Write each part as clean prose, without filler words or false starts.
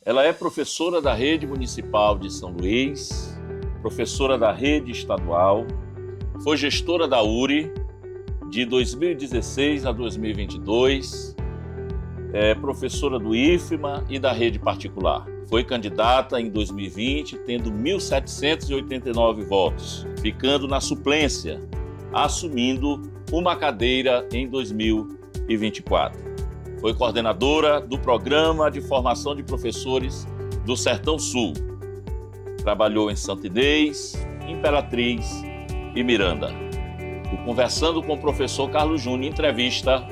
Ela é professora da Rede Municipal de São Luís, professora da Rede Estadual, foi gestora da URI de 2016 a 2022, é professora do IFMA e da rede particular. Foi candidata em 2020, tendo 1.789 votos, ficando na suplência, assumindo uma cadeira em 2024. Foi coordenadora do Programa de Formação de Professores do Sertão Sul. Trabalhou em Santa Inês, Imperatriz e Miranda. E Conversando com o professor Carlos Júnior, entrevista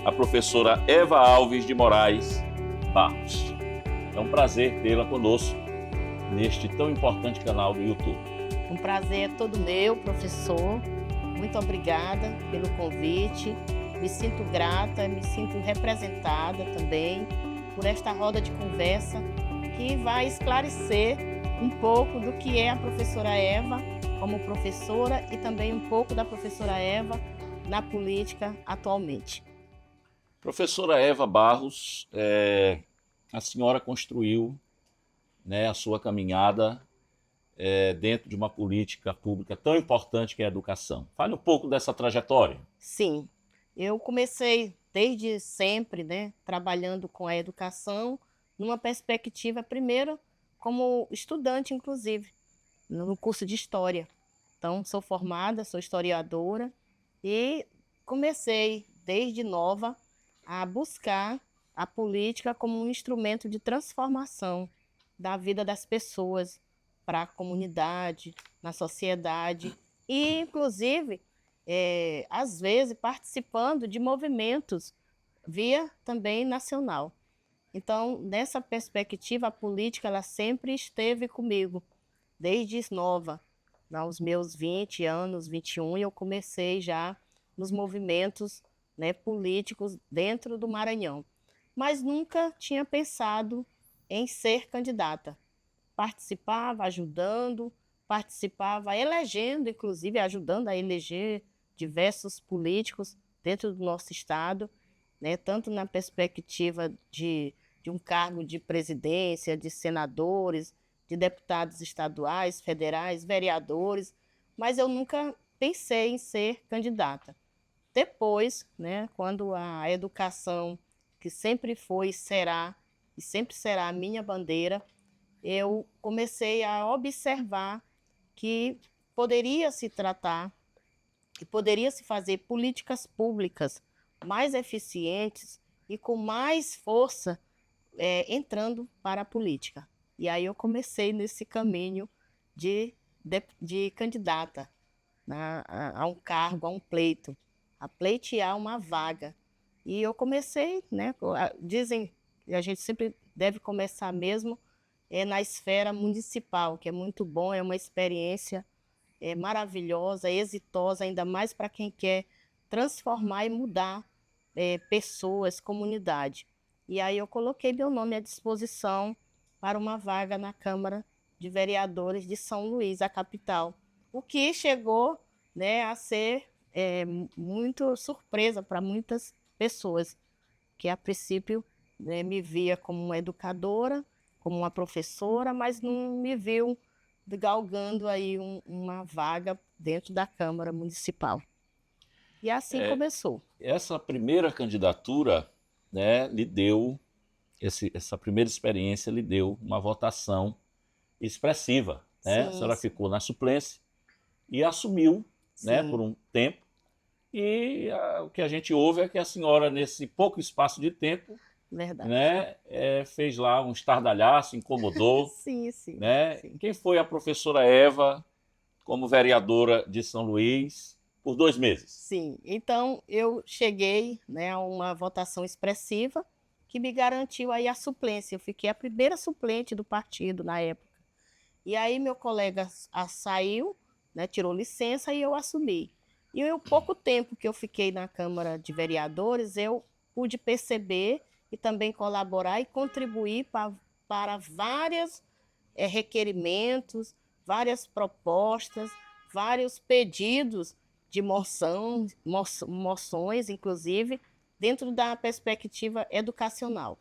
a professora Eva Alves de Moraes Barros. É um prazer tê-la conosco neste tão importante canal do YouTube. Um prazer é todo meu, professor. Muito obrigada pelo convite. Me sinto grata, me sinto representada também por esta roda de conversa que vai esclarecer um pouco do que é a professora Eva como professora e também um pouco da professora Eva na política atualmente. Professora Eva Barros, a senhora construiu, né, a sua caminhada dentro de uma política pública tão importante que é a educação. Fale um pouco dessa trajetória. Sim, eu comecei desde sempre, né, trabalhando com a educação, numa perspectiva, primeiro, como estudante, inclusive, no curso de História. Então, sou formada, sou historiadora e comecei, desde nova, a buscar a política como um instrumento de transformação da vida das pessoas para a comunidade, na sociedade e, inclusive, às vezes, participando de movimentos via também nacional. Então, nessa perspectiva, a política ela sempre esteve comigo, desde nova. Aos meus 20 anos, 21, eu comecei já nos movimentos, né, políticos dentro do Maranhão. Mas nunca tinha pensado em ser candidata. Participava, ajudando, participava, elegendo, inclusive, ajudando a eleger diversos políticos dentro do nosso estado, né, tanto na perspectiva de um cargo de presidência, de senadores, de deputados estaduais, federais, vereadores, mas eu nunca pensei em ser candidata. Depois, né, quando a educação, que sempre foi e sempre será a minha bandeira, eu comecei a observar que poderia se tratar, que poderia se fazer políticas públicas mais eficientes e com mais força entrando para a política. E aí eu comecei nesse caminho de candidata, né, a um cargo, a um pleito, a pleitear uma vaga. E eu comecei, né, dizem que a gente sempre deve começar mesmo na esfera municipal, que é muito bom, é uma experiência maravilhosa, exitosa, ainda mais para quem quer transformar e mudar pessoas, comunidade. E aí eu coloquei meu nome à disposição para uma vaga na Câmara de Vereadores de São Luís, a capital, o que chegou, né, a ser muito surpresa para muitas pessoas, que a princípio me via como uma educadora, como uma professora, mas não me viu galgando aí uma vaga dentro da Câmara Municipal. E assim começou. Essa primeira candidatura, né, lhe deu, essa primeira experiência lhe deu uma votação expressiva. Né? A senhora ficou na suplência e assumiu, né, por um tempo. E o que a gente ouve é que a senhora, nesse pouco espaço de tempo, né, fez lá um estardalhaço, incomodou. Sim, sim, né? sim. Quem foi a professora Eva como vereadora de São Luís por 2 meses? Sim, então eu cheguei, né, a uma votação expressiva que me garantiu aí a suplência. Eu fiquei a primeira suplente do partido na época. E aí meu colega saiu, né, tirou licença e eu assumi. E o pouco tempo que eu fiquei na Câmara de Vereadores, eu pude perceber e também colaborar e contribuir para vários requerimentos, várias propostas, vários pedidos de moções, inclusive, dentro da perspectiva educacional.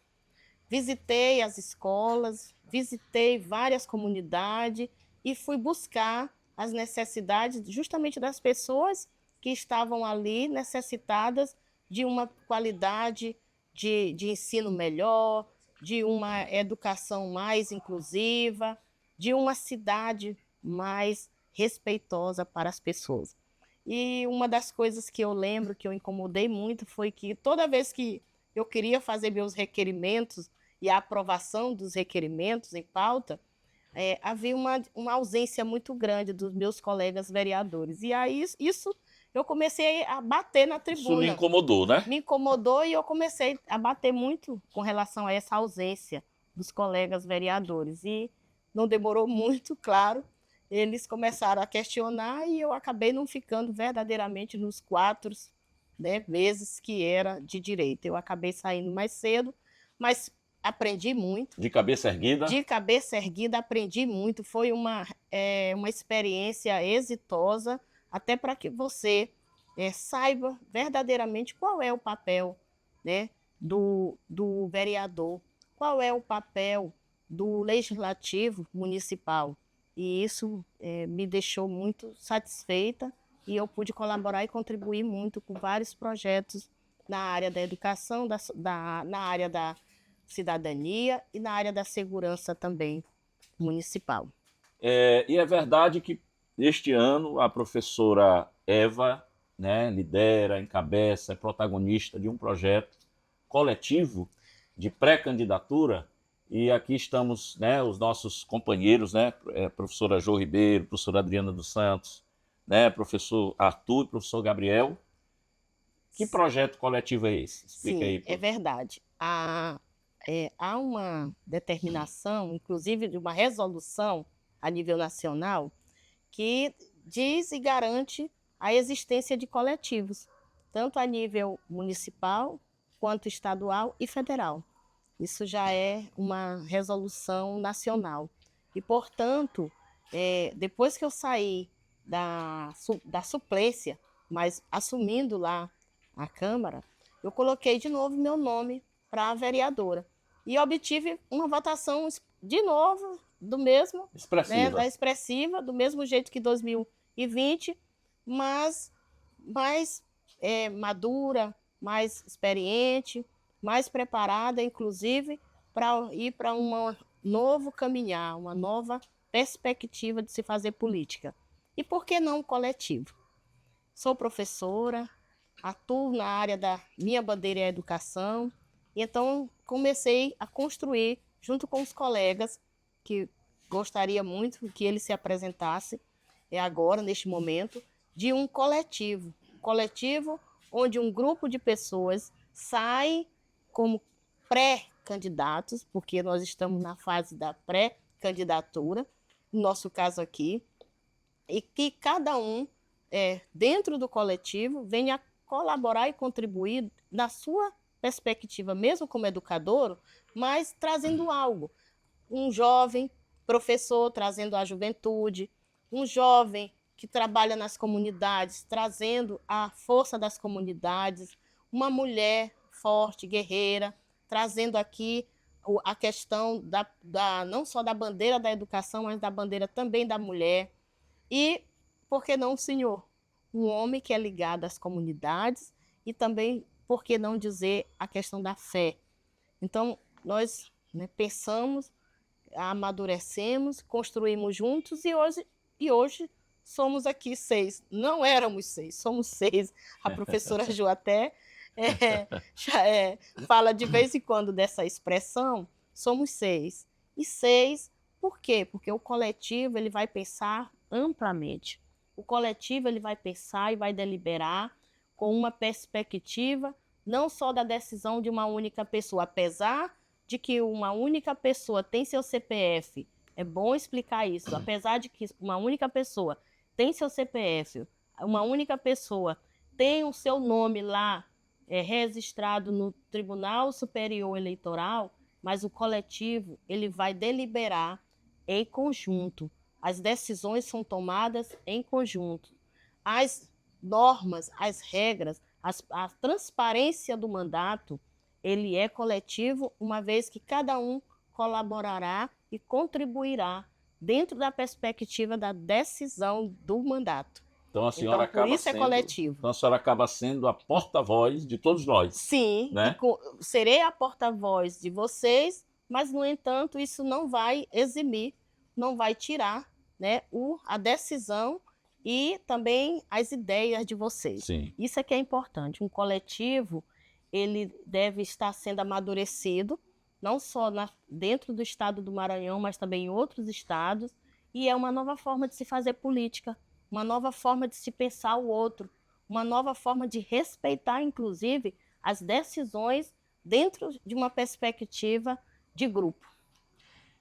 visitei as escolas, visitei várias comunidades e fui buscar as necessidades justamente das pessoas que estavam ali necessitadas de uma qualidade de ensino melhor, de uma educação mais inclusiva, de uma cidade mais respeitosa para as pessoas. E uma das coisas que eu lembro que eu incomodei muito foi que toda vez que eu queria fazer meus requerimentos e a aprovação dos requerimentos em pauta, havia uma ausência muito grande dos meus colegas vereadores. E aí isso eu comecei a bater na Isso lhe tribuna. incomodou, né? Me incomodou e eu comecei a bater muito com relação a essa ausência dos colegas vereadores. E não demorou muito, claro, eles começaram a questionar e eu acabei não ficando verdadeiramente nos 4, né, meses que era de direito. Eu acabei saindo mais cedo, mas aprendi muito. De cabeça erguida? De cabeça erguida, aprendi muito. Foi uma experiência exitosa, até para que você saiba verdadeiramente qual é o papel, né, do vereador, qual é o papel do legislativo municipal. E isso me deixou muito satisfeita e eu pude colaborar e contribuir muito com vários projetos na área da educação, na área da cidadania e na área da segurança também municipal. E é verdade que este ano a professora Eva, né, lidera, encabeça, é protagonista de um projeto coletivo de pré-candidatura. E aqui estamos, né, os nossos companheiros, né, professora Jo Ribeiro, professora Adriana dos Santos, né, professor Arthur e professor Gabriel. Que projeto coletivo é esse? Explica Sim, aí. É verdade. Há uma determinação, inclusive de uma resolução a nível nacional, que diz e garante a existência de coletivos, tanto a nível municipal, quanto estadual e federal. Isso já é uma resolução nacional. E, portanto, depois que eu saí da suplência, mas assumindo lá a Câmara, eu coloquei de novo meu nome para a vereadora. E obtive uma votação de novo, do mesmo, Expressiva. Expressiva, do mesmo jeito que 2020, mas mais madura, mais experiente, mais preparada, inclusive, para ir para um novo caminhar, uma nova perspectiva de se fazer política. E por que não coletivo? Sou professora, atuo na área da minha bandeira é a educação, e então comecei a construir, junto com os colegas, que gostaria muito que ele se apresentasse, agora, neste momento, de um coletivo onde um grupo de pessoas sai como pré-candidatos, porque nós estamos na fase da pré-candidatura, no nosso caso aqui, e que cada um, dentro do coletivo, venha colaborar e contribuir na sua perspectiva, mesmo como educador, mas trazendo algo. Um jovem professor trazendo a juventude, um jovem que trabalha nas comunidades, trazendo a força das comunidades, uma mulher forte, guerreira, trazendo aqui a questão não só da bandeira da educação, mas da bandeira também da mulher. E, por que não, senhor? Um homem que é ligado às comunidades e também, por que não dizer, a questão da fé. Então, nós pensamos, amadurecemos, construímos juntos e hoje somos aqui 6. Não éramos 6, somos 6. A professora Jo até fala de vez em quando dessa expressão, somos 6. E 6, por quê? Porque o coletivo ele vai pensar amplamente. O coletivo ele vai pensar e vai deliberar com uma perspectiva não só da decisão de uma única pessoa, apesar de que uma única pessoa tem seu CPF, é bom explicar isso, apesar de que uma única pessoa tem seu CPF, uma única pessoa tem o seu nome lá registrado no Tribunal Superior Eleitoral, mas o coletivo ele vai deliberar em conjunto. As decisões são tomadas em conjunto. As normas, as regras, a transparência do mandato, ele é coletivo, uma vez que cada um colaborará e contribuirá dentro da perspectiva da decisão do mandato. Então a senhora Então, por isso é coletivo. Então a senhora acaba sendo a porta-voz de todos nós. Sim, né? Serei a porta-voz de vocês, mas, no entanto, isso não vai eximir, não vai tirar, né, a decisão e também as ideias de vocês. Sim. Isso é que é importante. Um coletivo, ele deve estar sendo amadurecido, não só dentro do estado do Maranhão, mas também em outros estados, e é uma nova forma de se fazer política, uma nova forma de se pensar o outro, uma nova forma de respeitar, inclusive, as decisões dentro de uma perspectiva de grupo.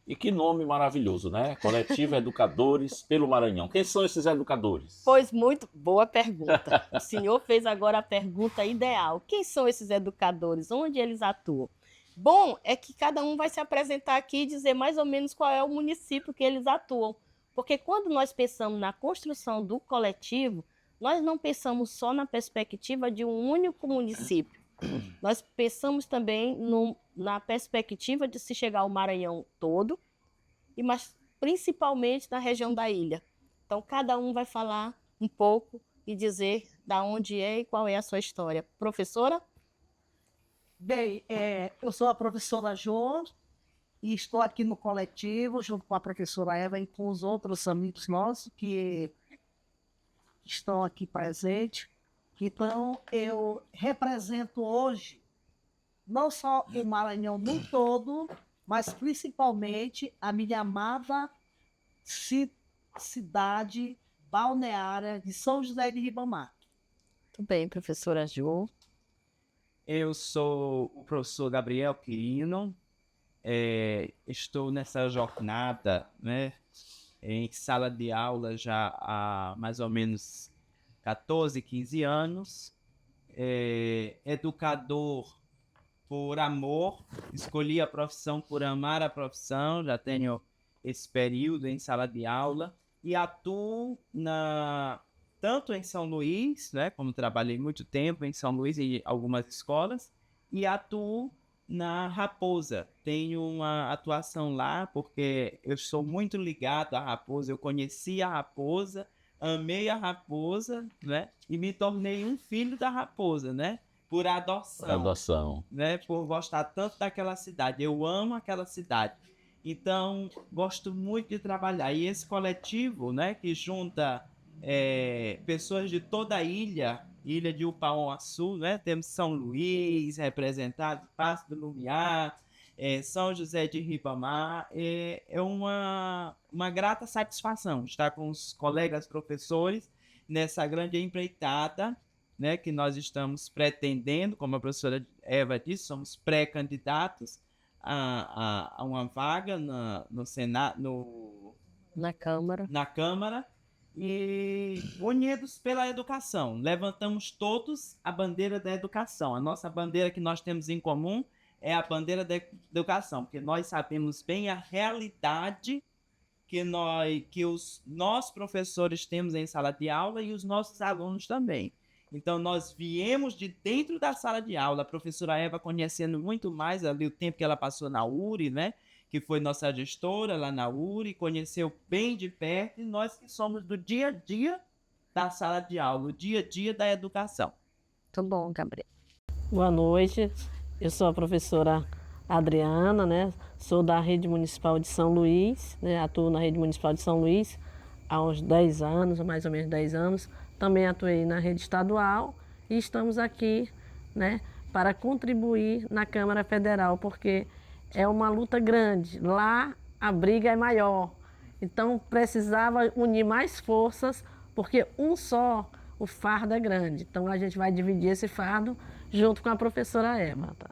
E que nome maravilhoso, né? Coletivo Educadores pelo Maranhão. Quem são esses educadores? Pois muito boa pergunta. O senhor fez agora a pergunta ideal. Quem são esses educadores? Onde eles atuam? Bom, é que cada um vai se apresentar aqui e dizer mais ou menos qual é o município que eles atuam. Porque quando nós pensamos na construção do coletivo, nós não pensamos só na perspectiva de um único município. Nós pensamos também na perspectiva de se chegar ao Maranhão todo, mas principalmente na região da ilha. Então, cada um vai falar um pouco e dizer da onde é e qual é a sua história. Professora? Bem, eu sou a professora Jo e estou aqui no coletivo, junto com a professora Eva e com os outros amigos nossos que estão aqui presentes. Então, eu represento hoje não só o Maranhão no todo, mas principalmente a minha amada cidade balneária de São José de Ribamar. Muito bem, professora Jo. Eu sou o professor Gabriel Quirino, estou nessa jornada, né, em sala de aula já há mais ou menos 14, 15 anos, educador por amor, escolhi a profissão por amar a profissão, já tenho esse período em sala de aula e atuo tanto em São Luís, né, como trabalhei muito tempo em São Luís e algumas escolas, e atuo na Raposa. Tenho uma atuação lá porque eu sou muito ligado à Raposa, eu conheci a Raposa, amei a Raposa, né, e me tornei um filho da Raposa, né, por adoção. Né, por gostar tanto daquela cidade. Eu amo aquela cidade. Então, gosto muito de trabalhar. E esse coletivo, né, que junta pessoas de toda a ilha de Upauaçu, né? Temos São Luís representado, Passo do Lumiar, São José de Ribamar. É uma grata satisfação estar com os colegas professores nessa grande empreitada, né, que nós estamos pretendendo, como a professora Eva disse, somos pré-candidatos a uma vaga no Senado, na Câmara. E unidos pela educação, levantamos todos a bandeira da educação. A nossa bandeira que nós temos em comum é a bandeira da educação, porque nós sabemos bem a realidade que nós professores temos em sala de aula e os nossos alunos também. Então, nós viemos de dentro da sala de aula, a professora Eva conhecendo muito mais ali o tempo que ela passou na URI, né? Que foi nossa gestora lá na URI, conheceu bem de perto, e nós que somos do dia a dia da sala de aula, o dia a dia da educação. Muito bom, Gabriel. Boa noite, eu sou a professora Adriana, né? Sou da Rede Municipal de São Luís, né? Atuo na Rede Municipal de São Luís há uns 10 anos, mais ou menos 10 anos. Também atuei na rede estadual e estamos aqui, né, para contribuir na Câmara Federal, porque é uma luta grande. Lá a briga é maior. Então precisava unir mais forças, porque o fardo é grande. Então a gente vai dividir esse fardo junto com a professora Eva. Tá?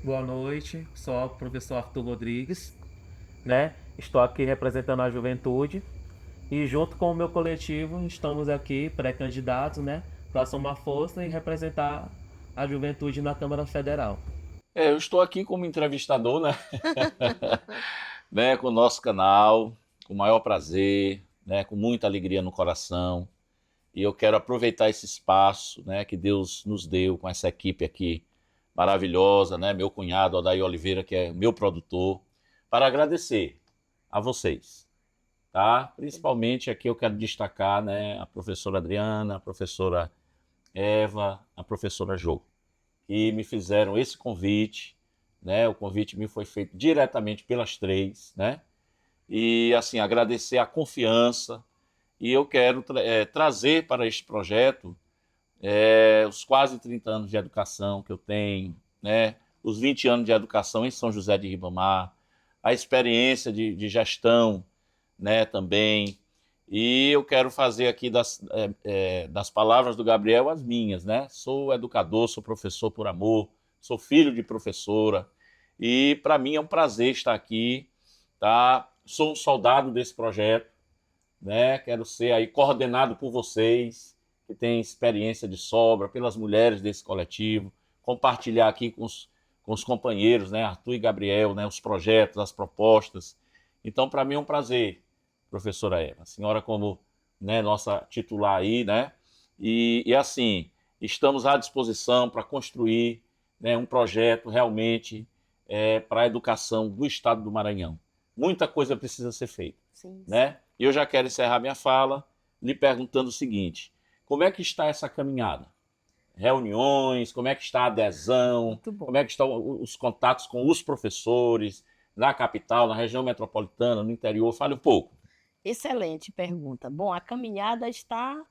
Boa noite, sou o professor Arthur Rodrigues, né? Estou aqui representando a juventude e junto com o meu coletivo estamos aqui pré-candidatos, né? Para somar força e representar a juventude na Câmara Federal. Eu estou aqui como entrevistador, né? Né? Com o nosso canal, com o maior prazer, né? Com muita alegria no coração. E eu quero aproveitar esse espaço, né, que Deus nos deu com essa equipe aqui maravilhosa, né? Meu cunhado, Odair Oliveira, que é meu produtor, para agradecer a vocês, tá? Principalmente aqui eu quero destacar, né, a professora Adriana, a professora Eva, a professora Jo, que me fizeram esse convite, né? O convite me foi feito diretamente pelas três, né? E, assim, agradecer a confiança. E eu quero trazer para este projeto os quase 30 anos de educação que eu tenho, né? Os 20 anos de educação em São José de Ribamar, a experiência de gestão, né, também. E eu quero fazer aqui das palavras do Gabriel as minhas, né? Sou educador, sou professor por amor, sou filho de professora. E para mim é um prazer estar aqui, tá? Sou um soldado desse projeto, né? Quero ser aí coordenado por vocês, que têm experiência de sobra, pelas mulheres desse coletivo, compartilhar aqui com os companheiros, né? Arthur e Gabriel, né? Os projetos, as propostas. Então, para mim é um prazer, professora Eva, a senhora como, né, nossa titular aí, né? E assim, estamos à disposição para construir, né, um projeto realmente para a educação do estado do Maranhão. Muita coisa precisa ser feita, Sim, né? E eu já quero encerrar minha fala lhe perguntando o seguinte: como é que está essa caminhada? Reuniões, como é que está a adesão, muito bom. como é que estão os contatos com os professores na capital, na região metropolitana, no interior? Fale um pouco. Excelente pergunta. Bom, a caminhada está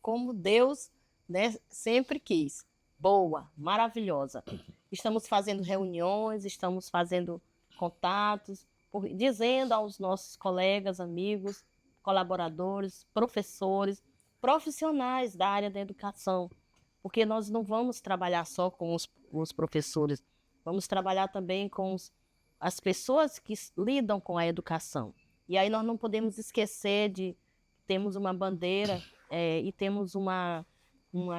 como Deus, né, sempre quis. Boa, maravilhosa. Estamos fazendo reuniões, estamos fazendo contatos, dizendo aos nossos colegas, amigos, colaboradores, professores, profissionais da área da educação, porque nós não vamos trabalhar só com os professores, vamos trabalhar também com as pessoas que lidam com a educação. E aí nós não podemos esquecer de temos uma bandeira e temos uma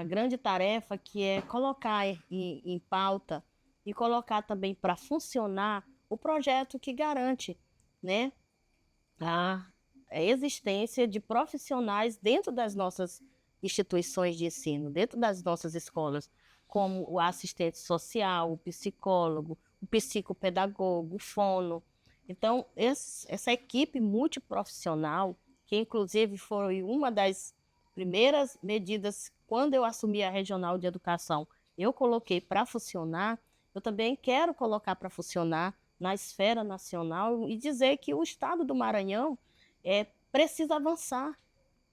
grande tarefa que é colocar em pauta e colocar também para funcionar o projeto que garante, né, a existência de profissionais dentro das nossas instituições de ensino, dentro das nossas escolas, como o assistente social, o psicólogo, o psicopedagogo, o fono. Então, essa equipe multiprofissional, que inclusive foi uma das primeiras medidas quando eu assumi a Regional de Educação, eu coloquei para funcionar, eu também quero colocar para funcionar na esfera nacional e dizer que o estado do Maranhão precisa avançar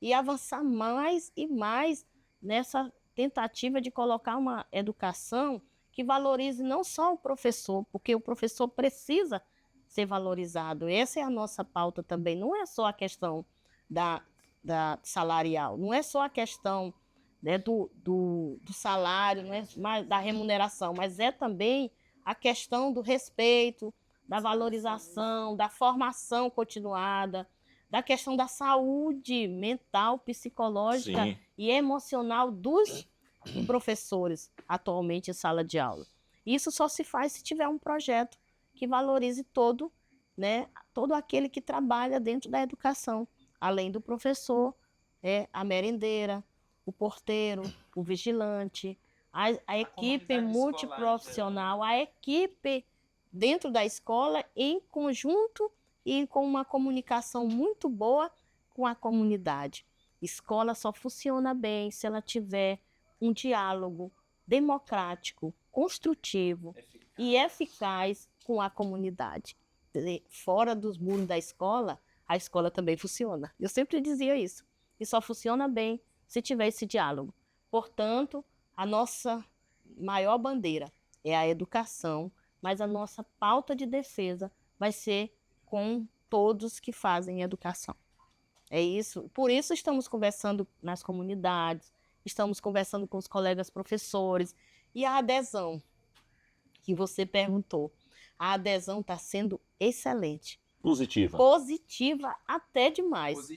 e avançar mais e mais nessa tentativa de colocar uma educação que valorize não só o professor, porque o professor precisa ser valorizado. Essa é a nossa pauta também. Não é só a questão da salarial, não é só a questão, né, do salário, não é mais da remuneração, mas é também a questão do respeito, da valorização, da formação continuada, da questão da saúde mental, psicológica Sim. e emocional dos professores atualmente em sala de aula. Isso só se faz se tiver um projeto que valorize todo aquele que trabalha dentro da educação, além do professor, a merendeira, o porteiro, o vigilante, a equipe multiprofissional, a equipe dentro da escola em conjunto e com uma comunicação muito boa com a comunidade. Escola só funciona bem se ela tiver um diálogo democrático, construtivo e eficaz com a comunidade. Fora dos muros da escola, a escola também funciona. Eu sempre dizia isso. E só funciona bem se tiver esse diálogo. Portanto, a nossa maior bandeira é a educação, mas a nossa pauta de defesa vai ser com todos que fazem educação. É isso. Por isso estamos conversando nas comunidades, estamos conversando com os colegas professores. E a adesão, que você perguntou, a adesão está sendo excelente. Positiva. Positiva até demais.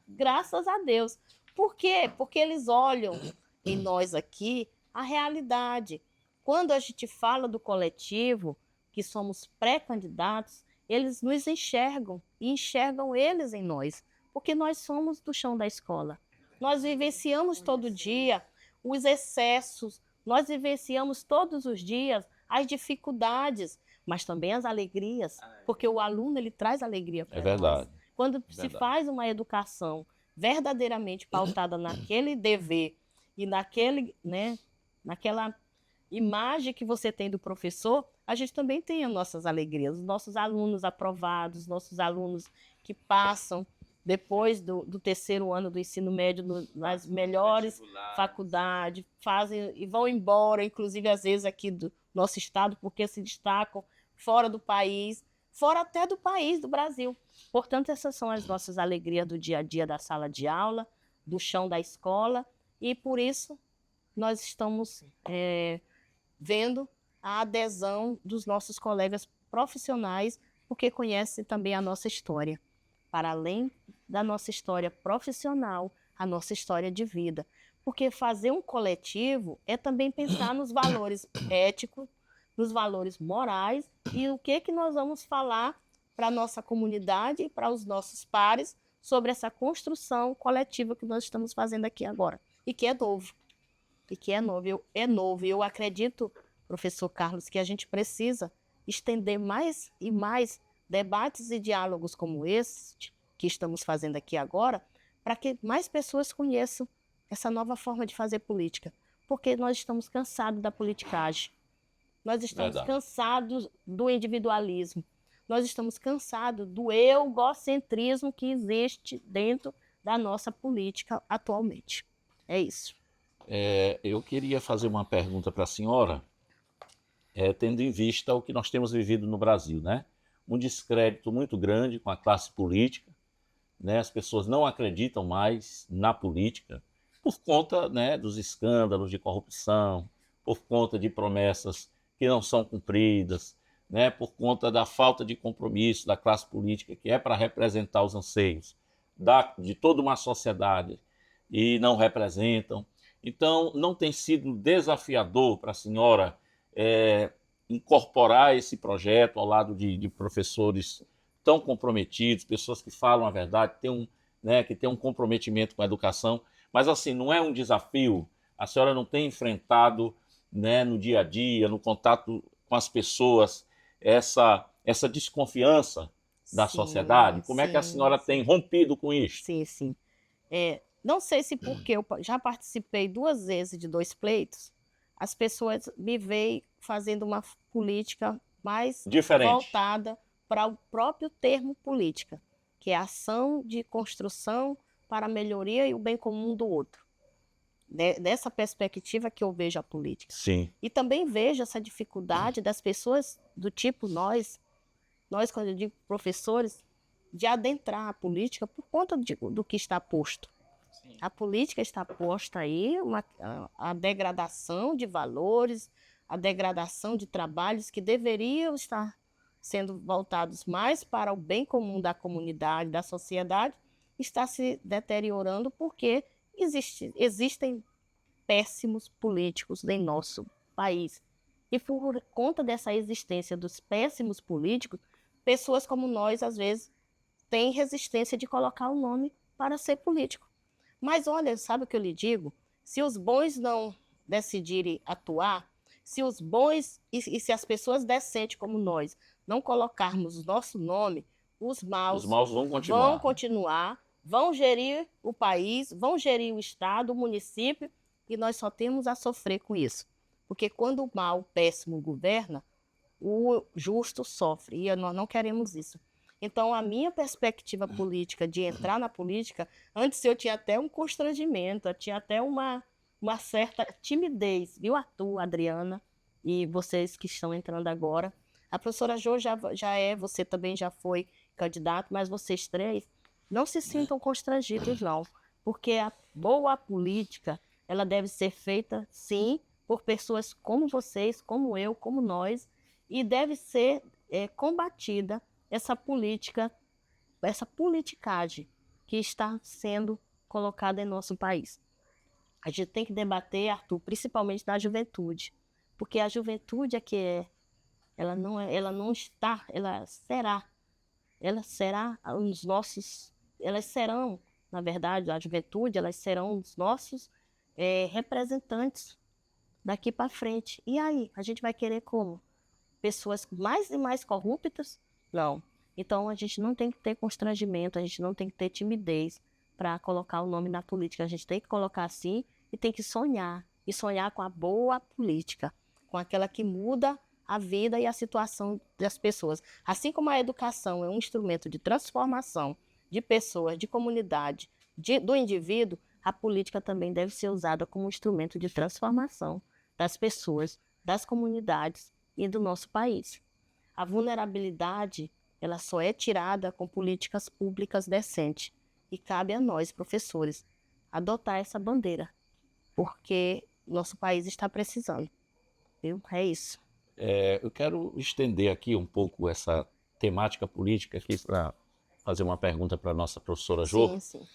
Graças a Deus. Por quê? Porque eles olham em nós aqui a realidade. Quando a gente fala do coletivo, que somos pré-candidatos, eles nos enxergam e enxergam eles em nós, porque nós somos do chão da escola. Nós vivenciamos todo dia os excessos, Nós vivenciamos todos os dias as dificuldades, mas também as alegrias, porque o aluno ele traz alegria para É verdade. nós. Quando se Verdade. faz uma educação verdadeiramente pautada naquele dever e naquele, né, naquela imagem que você tem do professor, a gente também tem as nossas alegrias, os nossos alunos aprovados, nossos alunos que passam depois do terceiro ano do ensino médio nas melhores faculdades, fazem e vão embora, inclusive às vezes aqui do nosso estado, porque se destacam fora do país, fora até do país, do Brasil. Portanto, essas são as nossas alegrias do dia a dia da sala de aula, do chão da escola, e por isso nós estamos vendo a adesão dos nossos colegas profissionais, porque conhecem também a nossa história, para além da nossa história profissional, a nossa história de vida. Porque fazer um coletivo é também pensar nos valores éticos, nos valores morais e o que nós vamos falar para a nossa comunidade e para os nossos pares sobre essa construção coletiva que nós estamos fazendo aqui agora. E que é novo. Eu acredito, professor Carlos, que a gente precisa estender mais e mais debates e diálogos como este que estamos fazendo aqui agora, para que mais pessoas conheçam essa nova forma de fazer política. Porque nós estamos cansados da politicagem. Nós estamos cansados do individualismo. Nós estamos cansados do egocentrismo que existe dentro da nossa política atualmente. É isso. Eu queria fazer uma pergunta para a senhora, tendo em vista o que nós temos vivido no Brasil, né? Um descrédito muito grande com a classe política, né? As pessoas não acreditam mais na política por conta, né, dos escândalos de corrupção, por conta de promessas que não são cumpridas, né, por conta da falta de compromisso da classe política, que é para representar os anseios de toda uma sociedade, e não representam. Então, não tem sido desafiador para a senhora incorporar esse projeto ao lado de professores tão comprometidos, pessoas que falam a verdade, que têm um comprometimento com a educação, mas assim, não é um desafio? A senhora não tem enfrentado, né, no dia a dia, no contato com as pessoas, essa desconfiança da sociedade? Como é que a senhora tem rompido com isso? Sim. Não sei se porque eu já participei 2 vezes de 2 pleitos, as pessoas me veem fazendo uma política mais diferente, voltada para o próprio termo política, que é a ação de construção para a melhoria e o bem comum do outro. Dessa perspectiva que eu vejo a política. Sim. E também vejo essa dificuldade das pessoas do tipo nós, quando eu digo professores, de adentrar a política por conta do que está posto. Sim. A política está posta aí, a degradação de valores, a degradação de trabalhos que deveriam estar sendo voltados mais para o bem comum da comunidade, da sociedade, está se deteriorando porque existem péssimos políticos em nosso país. E por conta dessa existência dos péssimos políticos, pessoas como nós, às vezes, têm resistência de colocar o nome para ser político. Mas olha, sabe o que eu lhe digo? Se os bons não decidirem atuar, se os bons e se as pessoas decentes como nós não colocarmos o nosso nome, os maus vão continuar, vão gerir o país, vão gerir o estado, o município, e nós só temos a sofrer com isso. Porque quando o mal, o péssimo governa, o justo sofre, e nós não queremos isso. Então, a minha perspectiva política de entrar na política, antes eu tinha até um constrangimento, eu tinha até uma certa timidez, viu, Arthur, Adriana, e vocês que estão entrando agora. A professora Jo você também já foi candidato, mas vocês 3 não se sintam constrangidos, não, porque a boa política, ela deve ser feita, sim, por pessoas como vocês, como eu, como nós, e deve ser combatida essa política, essa politicagem que está sendo colocada em nosso país. A gente tem que debater, Arthur, principalmente da juventude, porque a juventude ela serão, na verdade, a juventude, elas serão os nossos representantes daqui para frente. E aí, a gente vai querer como? Pessoas mais e mais corruptas? Não. Então, a gente não tem que ter constrangimento, a gente não tem que ter timidez para colocar o nome na política. A gente tem que colocar assim e tem que sonhar. E sonhar com a boa política, com aquela que muda a vida e a situação das pessoas. Assim como a educação é um instrumento de transformação de pessoas, de comunidade, do indivíduo, a política também deve ser usada como um instrumento de transformação das pessoas, das comunidades e do nosso país. A vulnerabilidade, ela só é tirada com políticas públicas decentes. E cabe a nós, professores, adotar essa bandeira, porque nosso país está precisando. Viu? É isso. Eu quero estender aqui um pouco essa temática política aqui para fazer uma pergunta para a nossa professora Jô. Sim, sim.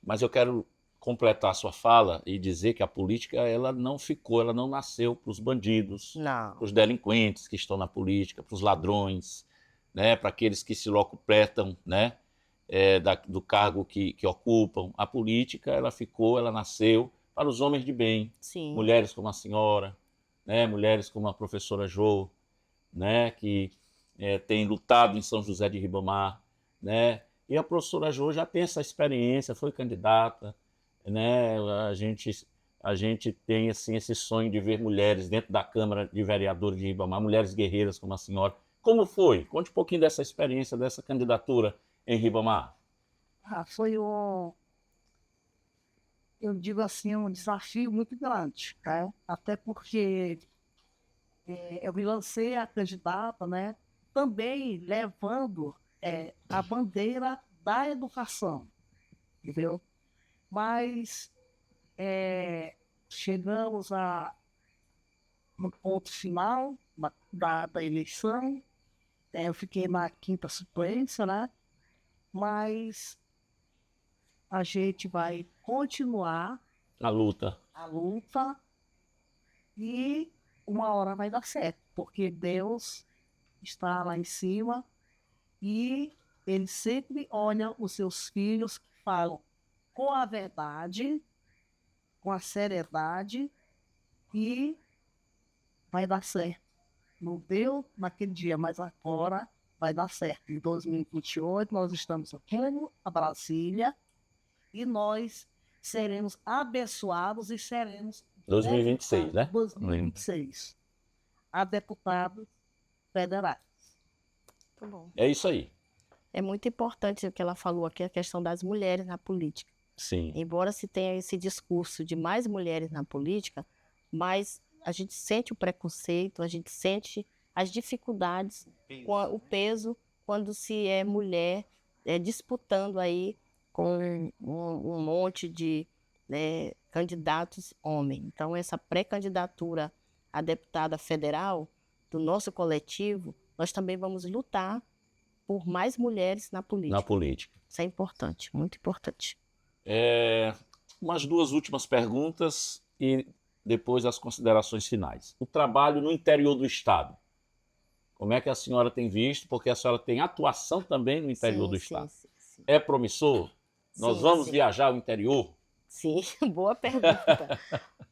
Mas eu quero completar a sua fala e dizer que a política ela não nasceu para os bandidos, Não. para os delinquentes que estão na política, para os ladrões, né, para aqueles que se locupletam, né, do cargo que ocupam. A política ela nasceu para os homens de bem, Sim. mulheres como a senhora, né, mulheres como a professora Jô, né, que tem lutado em São José de Ribamar, né, e a professora Jô já tem essa experiência, foi candidata, né, a gente tem assim, esse sonho de ver mulheres dentro da Câmara de Vereadores de Ribamar, mulheres guerreiras como a senhora. Como foi? Conte um pouquinho dessa experiência, dessa candidatura em Ribamar. Foi eu digo assim, um desafio muito grande, né? Até porque eu me lancei a candidata, né? Também levando a bandeira da educação, entendeu? Mas chegamos no ponto final da eleição, eu fiquei na 5ª suplência, né? Mas a gente vai continuar A luta. a luta e uma hora vai dar certo, porque Deus está lá em cima e Ele sempre olha os seus filhos que falam com a verdade, com a seriedade e vai dar certo. Não deu naquele dia, mas agora vai dar certo. Em 2028 nós estamos aqui a Brasília e nós seremos abençoados e seremos 2026, né? 2026 a deputados federais. Muito bom. É isso aí. É muito importante o que ela falou aqui, a questão das mulheres na política. Sim. Embora se tenha esse discurso de mais mulheres na política, mas a gente sente o preconceito, a gente sente as dificuldades, o peso quando se é mulher disputando aí com um monte de candidatos homens. Então, essa pré-candidatura a deputada federal do nosso coletivo, nós também vamos lutar por mais mulheres na política. Na política. Isso é importante, muito importante. Umas duas últimas perguntas e depois as considerações finais. O trabalho no interior do estado. Como é que a senhora tem visto? Porque a senhora tem atuação também no interior do estado. Sim. É promissor? Nós vamos viajar ao interior? Sim, boa pergunta.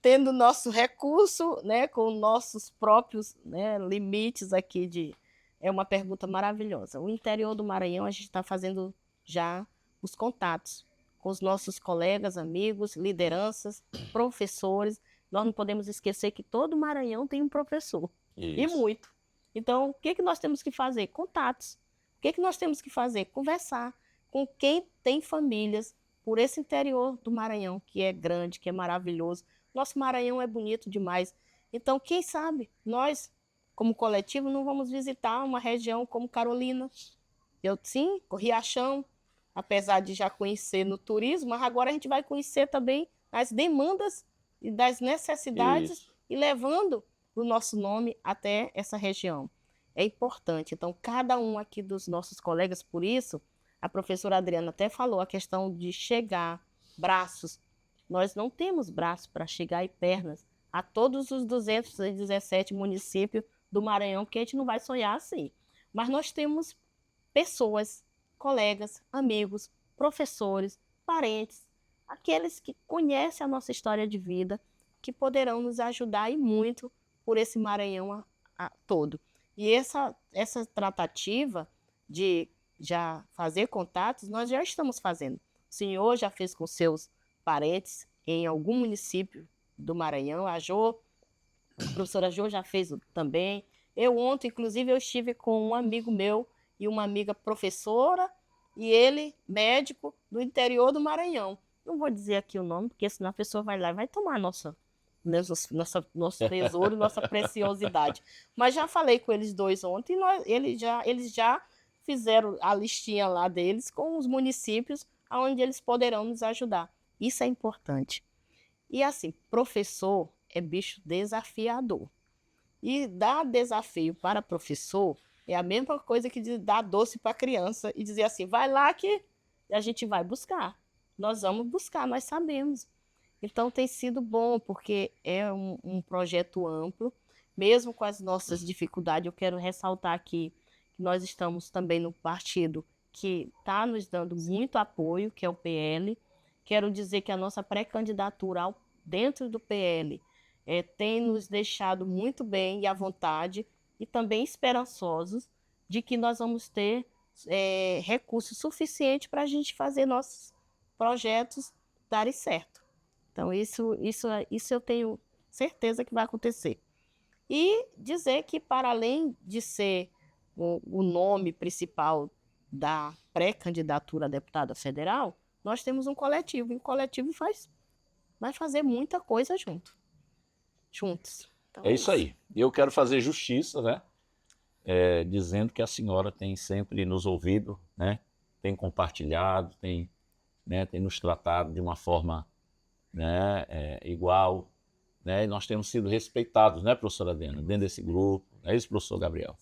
Tendo nosso recurso, né, com nossos próprios limites aqui é uma pergunta maravilhosa. O interior do Maranhão, a gente está fazendo já os contatos com os nossos colegas, amigos, lideranças, professores. Nós não podemos esquecer que todo Maranhão tem um professor. Isso. E muito. Então, o que nós temos que fazer? Contatos. O que nós temos que fazer? Conversar com quem tem famílias por esse interior do Maranhão, que é grande, que é maravilhoso. Nosso Maranhão é bonito demais. Então, quem sabe, nós, como coletivo, não vamos visitar uma região como Carolina. Sim, Riachão, apesar de já conhecer no turismo, mas agora a gente vai conhecer também as demandas e das necessidades. Isso. E levando o nosso nome até essa região. É importante. Então, cada um aqui dos nossos colegas, por isso, a professora Adriana até falou a questão de chegar, braços. Nós não temos braços para chegar e pernas a todos os 217 municípios do Maranhão, porque a gente não vai sonhar assim. Mas nós temos pessoas, colegas, amigos, professores, parentes, aqueles que conhecem a nossa história de vida, que poderão nos ajudar e muito por esse Maranhão todo. E essa tratativa de já fazer contatos, nós já estamos fazendo. O senhor já fez com seus parentes em algum município do Maranhão, a professora Jo já fez também. Eu ontem, inclusive, eu estive com um amigo meu e uma amiga professora, e ele, médico, do interior do Maranhão. Não vou dizer aqui o nome, porque senão a pessoa vai lá e vai tomar nosso tesouro, nossa preciosidade. Mas já falei com eles dois ontem, e eles já fizeram a listinha lá deles com os municípios onde eles poderão nos ajudar. Isso é importante. E assim, professor é bicho desafiador. E dar desafio para professor é a mesma coisa que dar doce para criança e dizer assim, vai lá que a gente vai buscar. Nós vamos buscar, nós sabemos. Então tem sido bom, porque é um projeto amplo, mesmo com as nossas dificuldades. Eu quero ressaltar aqui que nós estamos também no partido que está nos dando muito apoio, que é o PL. Quero dizer que a nossa pré-candidatura dentro do PL tem nos deixado muito bem e à vontade, e também esperançosos de que nós vamos ter recursos suficientes para a gente fazer nossos projetos darem certo. Então, isso eu tenho certeza que vai acontecer. E dizer que, para além de ser o nome principal da pré-candidatura a deputada federal, nós temos um coletivo, e o coletivo vai fazer muita coisa juntos. Então, É isso aí. Eu quero fazer justiça, né? Dizendo que a senhora tem sempre nos ouvido, né? Tem compartilhado, tem nos tratado de uma forma, né, igual, né? E nós temos sido respeitados, né, professora Adriana, dentro desse grupo. É isso, professor Gabriel?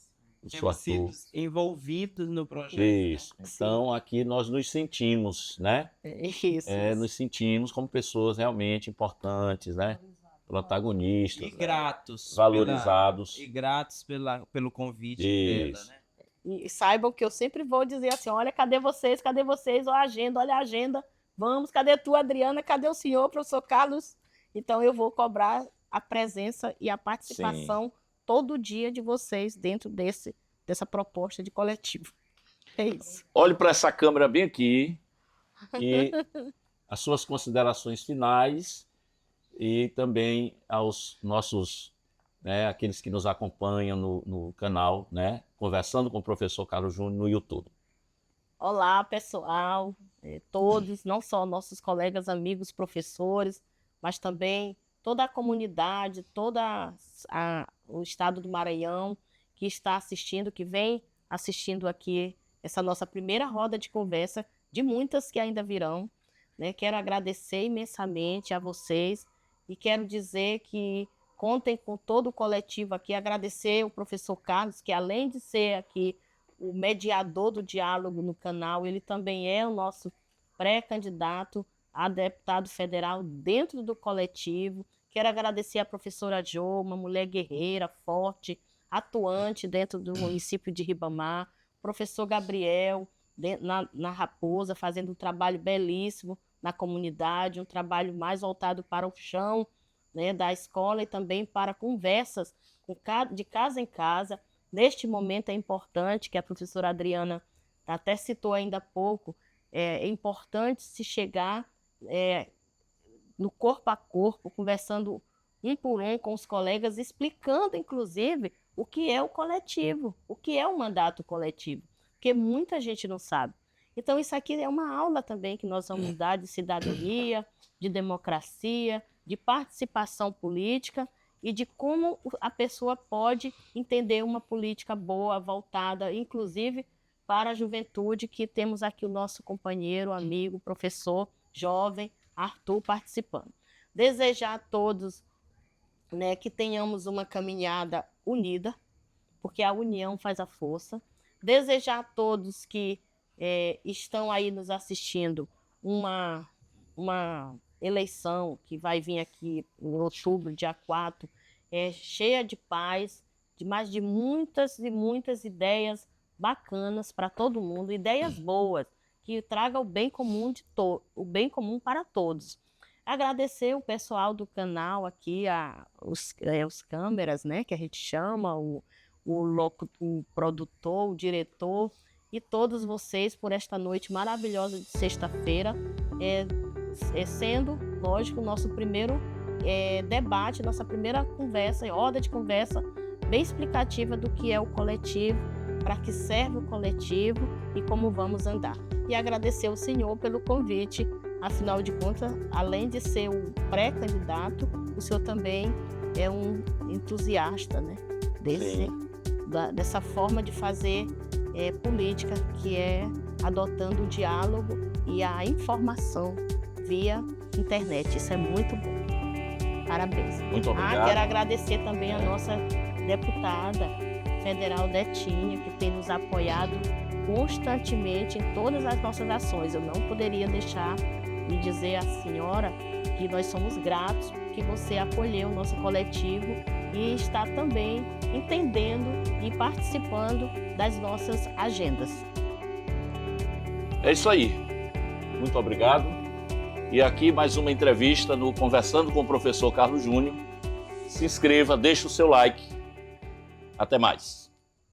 Temos sido envolvidos no projeto. Isso. Então, aqui nós nos sentimos, né? Isso. Nos sentimos como pessoas realmente importantes, né? Protagonistas. E gratos. Valorizados. E gratos pelo convite dela, né? E saibam que eu sempre vou dizer assim, olha, cadê vocês? Olha a agenda. Vamos, cadê tu, Adriana? Cadê o senhor, professor Carlos? Então, eu vou cobrar a presença e a participação todo dia de vocês dentro dessa proposta de coletivo. É isso. Olhe para essa câmera bem aqui e as suas considerações finais e também aos nossos, né, aqueles que nos acompanham no canal, né, Conversando com o Professor Carlos Júnior no YouTube. Olá, pessoal, todos, não só nossos colegas, amigos, professores, mas também toda a comunidade, o estado do Maranhão que está assistindo, que vem assistindo aqui essa nossa primeira roda de conversa, de muitas que ainda virão, né? Quero agradecer imensamente a vocês e quero dizer que contem com todo o coletivo aqui, agradecer o professor Carlos, que além de ser aqui o mediador do diálogo no canal, ele também é o nosso pré-candidato a deputado federal dentro do coletivo. Quero agradecer a professora Jo, uma mulher guerreira, forte, atuante dentro do município de Ribamar, professor Gabriel, na Raposa, fazendo um trabalho belíssimo na comunidade, um trabalho mais voltado para o chão, né, da escola, e também para conversas de casa em casa. Neste momento é importante, que a professora Adriana até citou ainda há pouco, é importante se chegar no corpo a corpo, conversando um por um com os colegas, explicando, inclusive, o que é o coletivo, o que é o mandato coletivo, porque muita gente não sabe. Então, isso aqui é uma aula também que nós vamos dar de cidadania, de democracia, de participação política e de como a pessoa pode entender uma política boa, voltada, inclusive, para a juventude, que temos aqui o nosso companheiro, amigo, professor, jovem, Arthur, participando. Desejar a todos, né, que tenhamos uma caminhada unida, porque a união faz a força. Desejar a todos que estão aí nos assistindo uma eleição que vai vir aqui em outubro, dia 4, cheia de paz, de muitas e muitas ideias bacanas para todo mundo, ideias boas, que tragam o bem comum para todos. Agradecer o pessoal do canal aqui, os câmeras, né, que a gente chama, o produtor, o diretor, e todos vocês por esta noite maravilhosa de sexta-feira, sendo, lógico, o nosso primeiro debate, nossa primeira conversa, roda de conversa bem explicativa do que é o coletivo, para que serve o coletivo e como vamos andar. E agradecer ao senhor pelo convite, afinal de contas, além de ser um pré-candidato, o senhor também é um entusiasta, né, dessa forma de fazer política, que é adotando o diálogo e a informação via internet. Isso é muito bom. Parabéns. Muito obrigado. Quero agradecer também a nossa deputada federal Detinha, que tem nos apoiado constantemente em todas as nossas ações. Eu não poderia deixar de dizer à senhora que nós somos gratos que você acolheu o nosso coletivo e está também entendendo e participando das nossas agendas. É isso aí. Muito obrigado. E aqui mais uma entrevista no Conversando com o Professor Carlos Júnior. Se inscreva, deixe o seu like. Até mais.